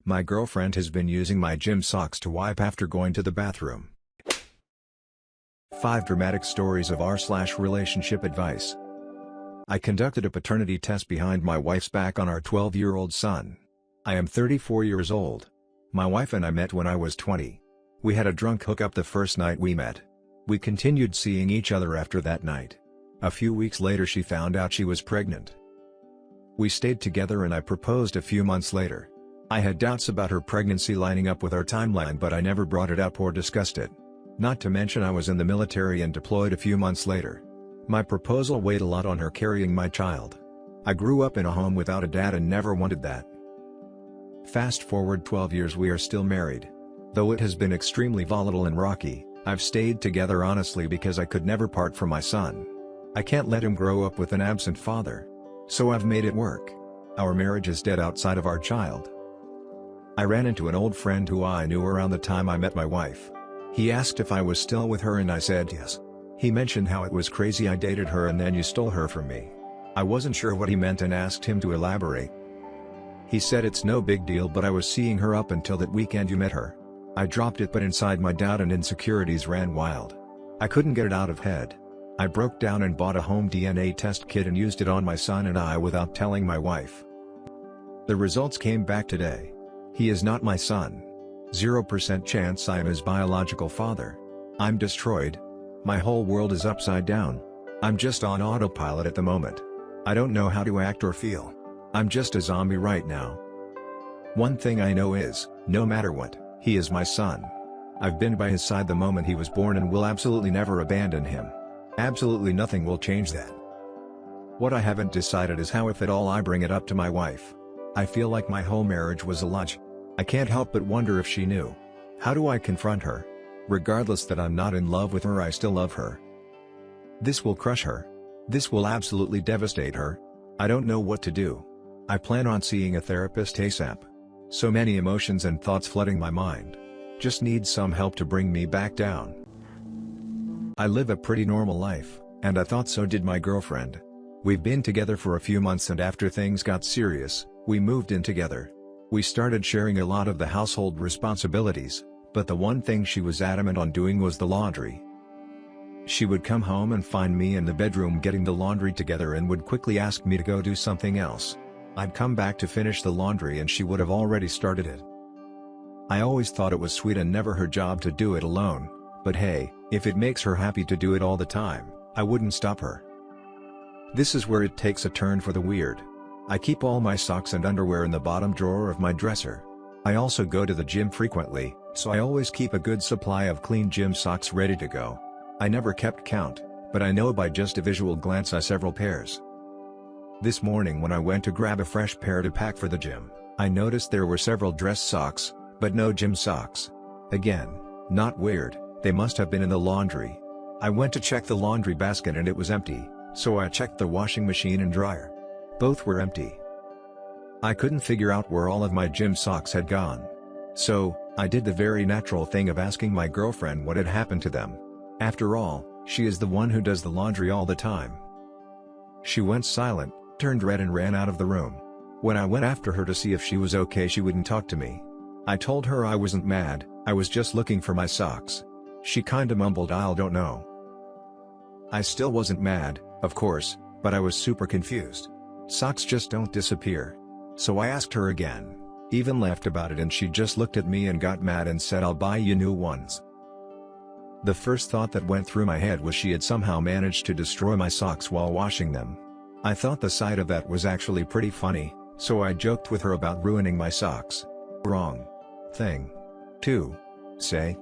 My girlfriend has been using my gym socks to wipe after going to the bathroom. 5 dramatic stories of r/relationship advice. I conducted a paternity test behind my wife's back on our 12-year-old son. I am 34 years old. My wife and I met when I was 20. We had a drunk hookup the first night we met. We continued seeing each other after that night. A few weeks later she found out she was pregnant. We stayed together and I proposed a few months later. I had doubts about her pregnancy lining up with our timeline, but I never brought it up or discussed it. Not to mention I was in the military and deployed a few months later. My proposal weighed a lot on her carrying my child. I grew up in a home without a dad and never wanted that. Fast forward 12 years, we are still married. Though it has been extremely volatile and rocky, I've stayed together honestly because I could never part from my son. I can't let him grow up with an absent father. So I've made it work. Our marriage is dead outside of our child. I ran into an old friend who I knew around the time I met my wife. He asked if I was still with her and I said yes. He mentioned how it was crazy I dated her and then you stole her from me. I wasn't sure what he meant and asked him to elaborate. He said it's no big deal, but I was seeing her up until that weekend you met her. I dropped it, but inside my doubt and insecurities ran wild. I couldn't get it out of head. I broke down and bought a home DNA test kit and used it on my son and I without telling my wife. The results came back today. He is not my son. 0% chance I am his biological father. I'm destroyed. My whole world is upside down. I'm just on autopilot at the moment. I don't know how to act or feel. I'm just a zombie right now. One thing I know is, no matter what, he is my son. I've been by his side the moment he was born and will absolutely never abandon him. Absolutely nothing will change that. What I haven't decided is how, if at all, I bring it up to my wife. I feel like my whole marriage was a lunch. I can't help but wonder if she knew. How do I confront her? Regardless that I'm not in love with her, I still love her. This will crush her. This will absolutely devastate her. I don't know what to do. I plan on seeing a therapist ASAP. So many emotions and thoughts flooding my mind. Just need some help to bring me back down. I live a pretty normal life, and I thought so did my girlfriend. We've been together for a few months and after things got serious, we moved in together. We started sharing a lot of the household responsibilities, but the one thing she was adamant on doing was the laundry. She would come home and find me in the bedroom getting the laundry together and would quickly ask me to go do something else. I'd come back to finish the laundry and she would have already started it. I always thought it was sweet and never her job to do it alone, but hey, if it makes her happy to do it all the time, I wouldn't stop her. This is where it takes a turn for the weird. I keep all my socks and underwear in the bottom drawer of my dresser. I also go to the gym frequently, so I always keep a good supply of clean gym socks ready to go. I never kept count, but I know by just a visual glance I several pairs. This morning when I went to grab a fresh pair to pack for the gym, I noticed there were several dress socks, but no gym socks. Again, not weird, they must have been in the laundry. I went to check the laundry basket and it was empty, so I checked the washing machine and dryer. Both were empty. I couldn't figure out where all of my gym socks had gone. So, I did the very natural thing of asking my girlfriend what had happened to them. After all, she is the one who does the laundry all the time. She went silent, turned red and ran out of the room. When I went after her to see if she was okay, she wouldn't talk to me. I told her I wasn't mad, I was just looking for my socks. She kinda mumbled, "I don't know." I still wasn't mad, of course, but I was super confused. Socks just don't disappear. So I asked her again, even laughed about it, and she just looked at me and got mad and said, "I'll buy you new ones." The first thought that went through my head was she had somehow managed to destroy my socks while washing them. I thought the sight of that was actually pretty funny, so I joked with her about ruining my socks. Wrong thing to say.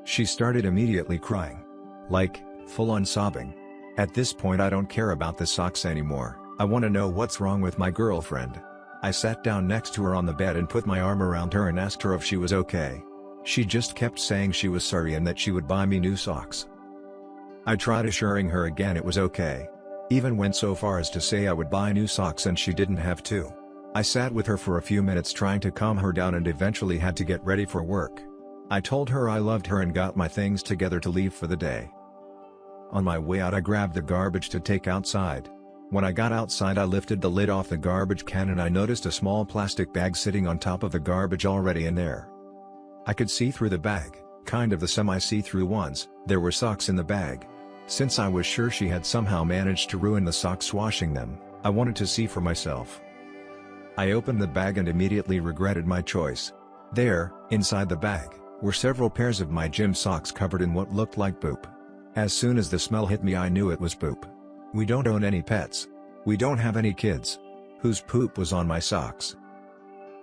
She started immediately crying. Like, full-on sobbing. At this point I don't care about the socks anymore, I want to know what's wrong with my girlfriend. I sat down next to her on the bed and put my arm around her and asked her if she was okay. She just kept saying she was sorry and that she would buy me new socks. I tried assuring her again it was okay. Even went so far as to say I would buy new socks and she didn't have to. I sat with her for a few minutes trying to calm her down and eventually had to get ready for work. I told her I loved her and got my things together to leave for the day. On my way out I grabbed the garbage to take outside. When I got outside I lifted the lid off the garbage can and I noticed a small plastic bag sitting on top of the garbage already in there. I could see through the bag, kind of the semi-see-through ones. There were socks in the bag. Since I was sure she had somehow managed to ruin the socks washing them, I wanted to see for myself. I opened the bag and immediately regretted my choice. There, inside the bag, were several pairs of my gym socks covered in what looked like poop. As soon as the smell hit me I knew it was poop. We don't own any pets. We don't have any kids. Whose poop was on my socks?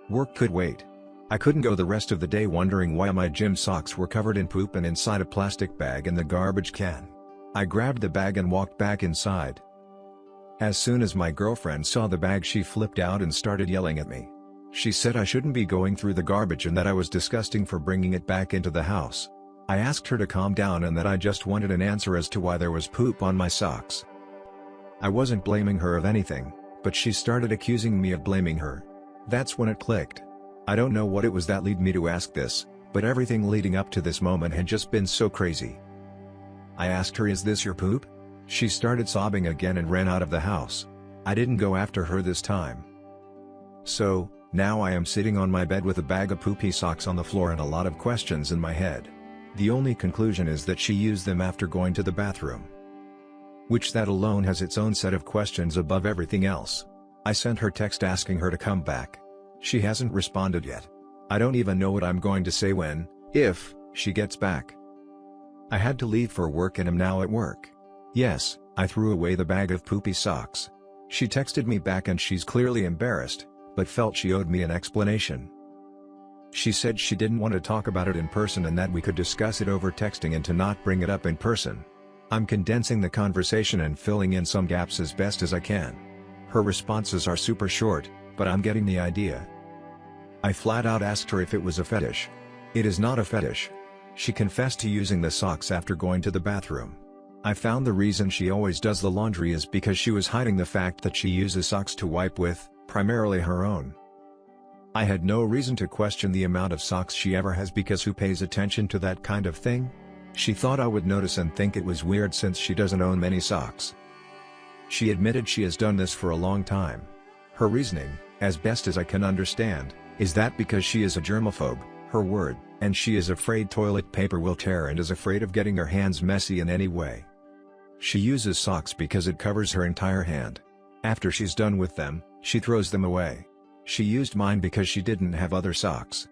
Work could wait. I couldn't go the rest of the day wondering why my gym socks were covered in poop and inside a plastic bag in the garbage can. I grabbed the bag and walked back inside. As soon as my girlfriend saw the bag she flipped out and started yelling at me. She said I shouldn't be going through the garbage and that I was disgusting for bringing it back into the house. I asked her to calm down and that I just wanted an answer as to why there was poop on my socks. I wasn't blaming her of anything, but she started accusing me of blaming her. That's when it clicked. I don't know what it was that led me to ask this, but everything leading up to this moment had just been so crazy. I asked her, "Is this your poop?" She started sobbing again and ran out of the house. I didn't go after her this time. So, now I am sitting on my bed with a bag of poopy socks on the floor and a lot of questions in my head. The only conclusion is that she used them after going to the bathroom. Which that alone has its own set of questions above everything else. I sent her text asking her to come back. She hasn't responded yet. I don't even know what I'm going to say when, if, she gets back. I had to leave for work and am now at work. Yes, I threw away the bag of poopy socks. She texted me back and she's clearly embarrassed, but felt she owed me an explanation. She said she didn't want to talk about it in person and that we could discuss it over texting and to not bring it up in person. I'm condensing the conversation and filling in some gaps as best as I can. Her responses are super short, but I'm getting the idea. I flat out asked her if it was a fetish. It is not a fetish. She confessed to using the socks after going to the bathroom. I found the reason she always does the laundry is because she was hiding the fact that she uses socks to wipe with, primarily her own. I had no reason to question the amount of socks she ever has because who pays attention to that kind of thing? She thought I would notice and think it was weird since she doesn't own many socks. She admitted she has done this for a long time. Her reasoning, as best as I can understand, is that because she is a germaphobe, her word, and she is afraid toilet paper will tear and is afraid of getting her hands messy in any way. She uses socks because it covers her entire hand. After she's done with them, she throws them away. She used mine because she didn't have other socks.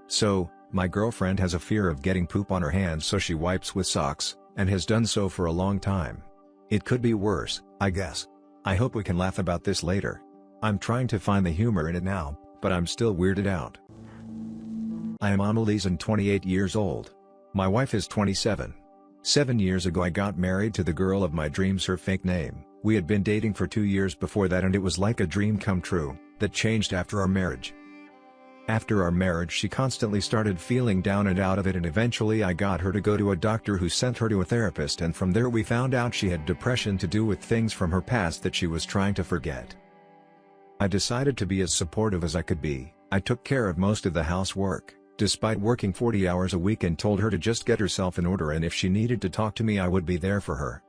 So, my girlfriend has a fear of getting poop on her hands, so she wipes with socks, and has done so for a long time. It could be worse, I guess. I hope we can laugh about this later. I'm trying to find the humor in it now, but I'm still weirded out. I am Annalise and 28 years old. My wife is 27. 7 years ago I got married to the girl of my dreams, her fake name. We had been dating for 2 years before that and it was like a dream come true, that changed after our marriage. After our marriage she constantly started feeling down and out of it and eventually I got her to go to a doctor who sent her to a therapist and from there we found out she had depression to do with things from her past that she was trying to forget. I decided to be as supportive as I could be. I took care of most of the housework, despite working 40 hours a week, and told her to just get herself in order and if she needed to talk to me I would be there for her.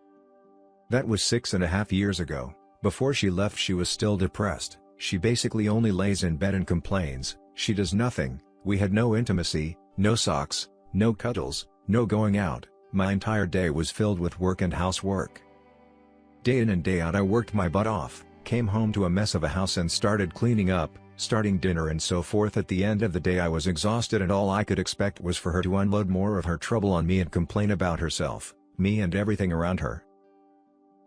That was 6.5 years ago. Before she left she was still depressed. She basically only lays in bed and complains. She does nothing. We had no intimacy, no socks, no cuddles, no going out. My entire day was filled with work and housework. Day in and day out I worked my butt off, came home to a mess of a house and started cleaning up, starting dinner and so forth. At the end of the day I was exhausted and all I could expect was for her to unload more of her trouble on me and complain about herself, me and everything around her.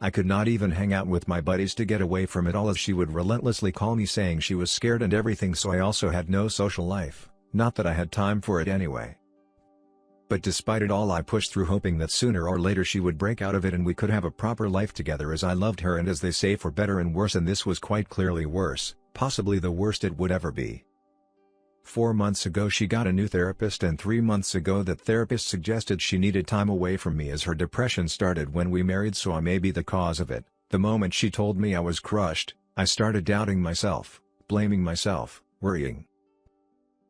I could not even hang out with my buddies to get away from it all as she would relentlessly call me saying she was scared and everything, so I also had no social life, not that I had time for it anyway. But despite it all I pushed through hoping that sooner or later she would break out of it and we could have a proper life together as I loved her and as they say for better and worse, and this was quite clearly worse, possibly the worst it would ever be. 4 months ago she got a new therapist and 3 months ago that therapist suggested she needed time away from me as her depression started when we married, so I may be the cause of it. The moment she told me I was crushed, I started doubting myself, blaming myself, worrying.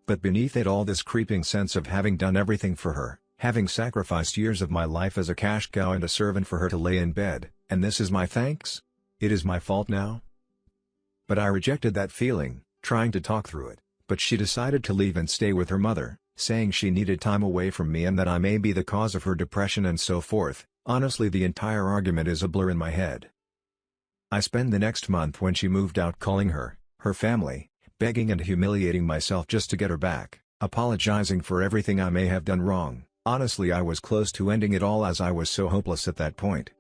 But beneath it all this creeping sense of having done everything for her, having sacrificed years of my life as a cash cow and a servant for her to lay in bed, and this is my thanks? It is my fault now? But I rejected that feeling, trying to talk through it, but she decided to leave and stay with her mother, saying she needed time away from me and that I may be the cause of her depression and so forth. Honestly, the entire argument is a blur in my head. I spent the next month when she moved out calling her family, begging and humiliating myself just to get her back, apologizing for everything I may have done wrong. Honestly, I was close to ending it all as I was so hopeless at that point.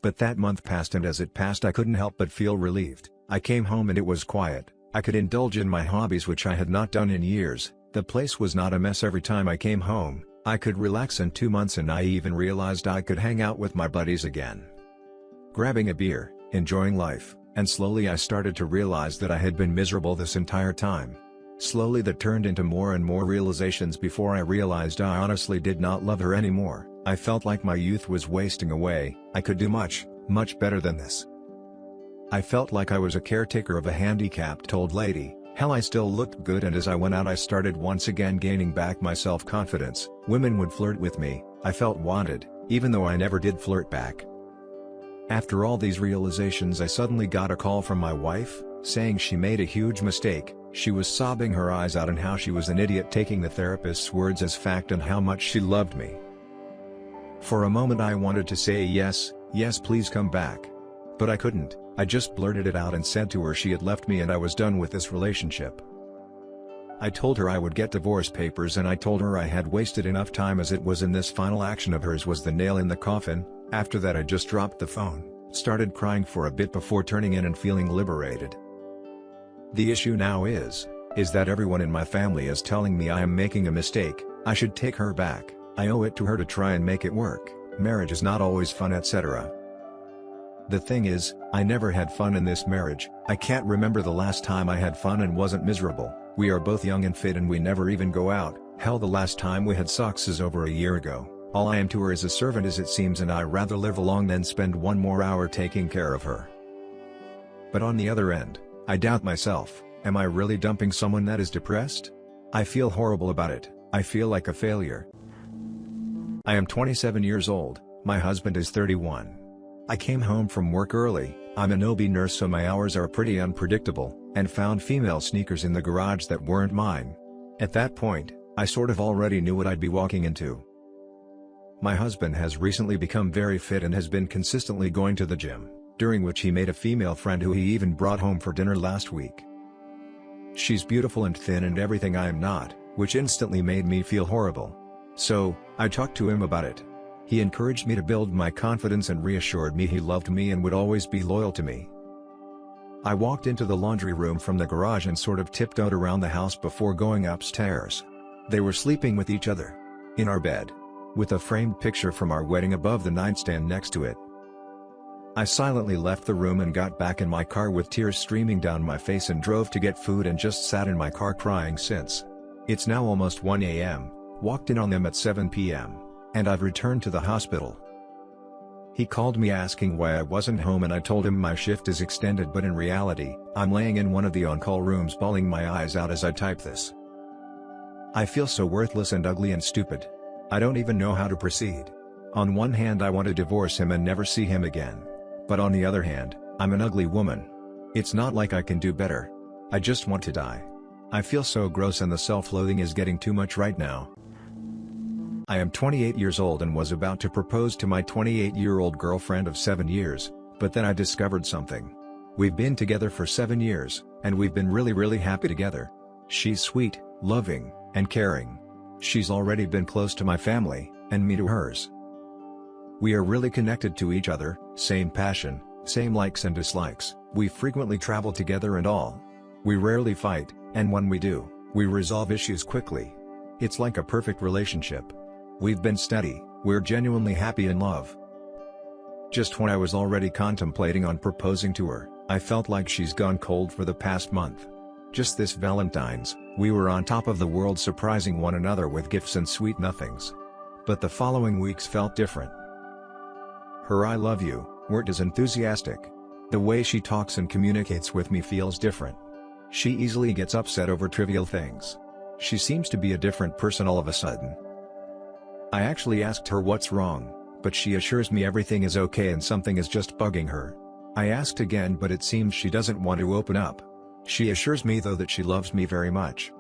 But that month passed, and as it passed I couldn't help but feel relieved. I came home and it was quiet. I could indulge in my hobbies, which I had not done in years. The place was not a mess every time I came home. I could relax in 2 months, and I even realized I could hang out with my buddies again, grabbing a beer, enjoying life, and slowly I started to realize that I had been miserable this entire time. Slowly that turned into more and more realizations before I realized I honestly did not love her anymore. I felt like my youth was wasting away. I could do much, much better than this. I felt like I was a caretaker of a handicapped old lady. Hell, I still looked good, and as I went out I started once again gaining back my self-confidence. Women would flirt with me. I felt wanted, even though I never did flirt back. After all these realizations, I suddenly got a call from my wife, saying she made a huge mistake. She was sobbing her eyes out and how she was an idiot, taking the therapist's words as fact and how much she loved me. For a moment I wanted to say yes, please come back. But I couldn't. I just blurted it out and said to her she had left me and I was done with this relationship. I told her I would get divorce papers, and I told her I had wasted enough time as it was, and this final action of hers was the nail in the coffin. After that I just dropped the phone, started crying for a bit before turning in and feeling liberated. The issue now is that everyone in my family is telling me I am making a mistake. I should take her back. I owe it to her to try and make it work. Marriage is not always fun, etc. The thing is, I never had fun in this marriage. I can't remember the last time I had fun and wasn't miserable. We are both young and fit and we never even go out. Hell, the last time we had sex is over a year ago. All I am to her is a servant as it seems, and I rather live alone than spend one more hour taking care of her. But on the other end, I doubt myself. Am I really dumping someone that is depressed? I feel horrible about it. I feel like a failure. I am 27 years old, my husband is 31. I came home from work early. I'm an OB nurse, so my hours are pretty unpredictable, and found female sneakers in the garage that weren't mine. At that point, I sort of already knew what I'd be walking into. My husband has recently become very fit and has been consistently going to the gym, during which he made a female friend who he even brought home for dinner last week. She's beautiful and thin and everything I am not, which instantly made me feel horrible. So, I talked to him about it. He encouraged me to build my confidence and reassured me he loved me and would always be loyal to me. I walked into the laundry room from the garage and sort of tiptoed around the house before going upstairs. They were sleeping with each other, in our bed, with a framed picture from our wedding above the nightstand next to it. I silently left the room and got back in my car with tears streaming down my face and drove to get food and just sat in my car crying since. It's now almost 1 a.m., walked in on them at 7 p.m. and I've returned to the hospital. He called me asking why I wasn't home and I told him my shift is extended, but in reality, I'm laying in one of the on-call rooms bawling my eyes out as I type this. I feel so worthless and ugly and stupid. I don't even know how to proceed. On one hand I want to divorce him and never see him again. But on the other hand, I'm an ugly woman. It's not like I can do better. I just want to die. I feel so gross and the self-loathing is getting too much right now. I am 28 years old and was about to propose to my 28-year-old girlfriend of 7 years, but then I discovered something. We've been together for 7 years, and we've been really happy together. She's sweet, loving, and caring. She's already been close to my family, and me to hers. We are really connected to each other, same passion, same likes and dislikes. We frequently travel together and all. We rarely fight, and when we do, we resolve issues quickly. It's like a perfect relationship. We've been steady, we're genuinely happy in love. Just when I was already contemplating on proposing to her, I felt like she's gone cold for the past month. Just this Valentine's, we were on top of the world surprising one another with gifts and sweet nothings. But the following weeks felt different. Her "I love you" weren't as enthusiastic. The way she talks and communicates with me feels different. She easily gets upset over trivial things. She seems to be a different person all of a sudden. I actually asked her what's wrong, but she assures me everything is okay and something is just bugging her. I asked again, but it seems she doesn't want to open up. She assures me though that she loves me very much.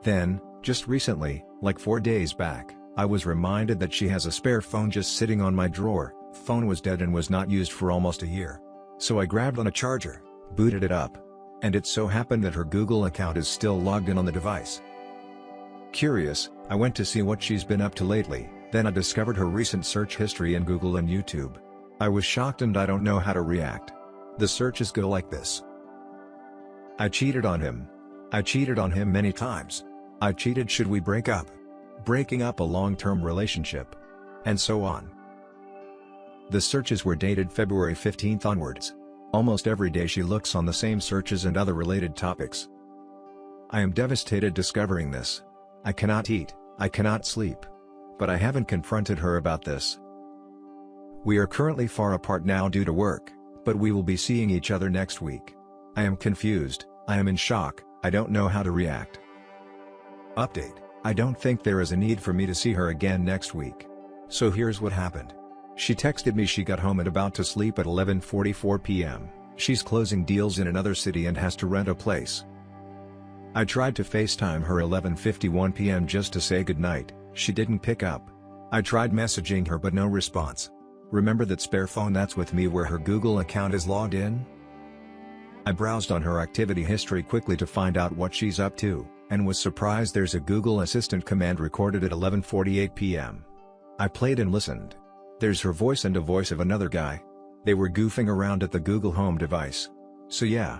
Then, just recently, like 4 days back, I was reminded that she has a spare phone just sitting on my drawer. Phone was dead and was not used for almost a year. So I grabbed on a charger, booted it up, and it so happened that her Google account is still logged in on the device. Curious, I went to see what she's been up to lately, then I discovered her recent search history in Google and YouTube. I was shocked and I don't know how to react. The searches go like this. I cheated on him. I cheated on him many times. I cheated, should we break up? Breaking up a long-term relationship. And so on. The searches were dated February 15th onwards. Almost every day she looks on the same searches and other related topics. I am devastated discovering this. I cannot eat, I cannot sleep. But I haven't confronted her about this. We are currently far apart now due to work, but we will be seeing each other next week. I am confused, I am in shock, I don't know how to react. Update: I don't think there is a need for me to see her again next week. So here's what happened. She texted me she got home and about to sleep at 11:44 p.m. She's closing deals in another city and has to rent a place. I tried to FaceTime her 11:51 p.m. just to say goodnight, she didn't pick up. I tried messaging her but no response. Remember that spare phone that's with me where her Google account is logged in? I browsed on her activity history quickly to find out what she's up to, and was surprised there's a Google Assistant command recorded at 11:48 p.m. I played and listened. There's her voice and a voice of another guy. They were goofing around at the Google Home device. So yeah.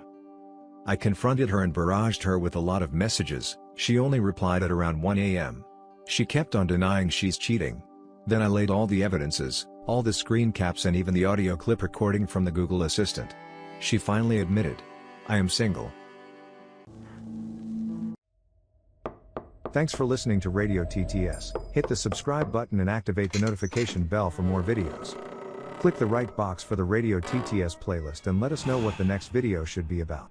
I confronted her and barraged her with a lot of messages. She only replied at around 1 a.m. She kept on denying she's cheating. Then I laid all the evidences, all the screen caps and even the audio clip recording from the Google Assistant. She finally admitted, I am single. Thanks for listening to Radio TTS. Hit the subscribe button and activate the notification bell for more videos. Click the right box for the Radio TTS playlist and let us know what the next video should be about.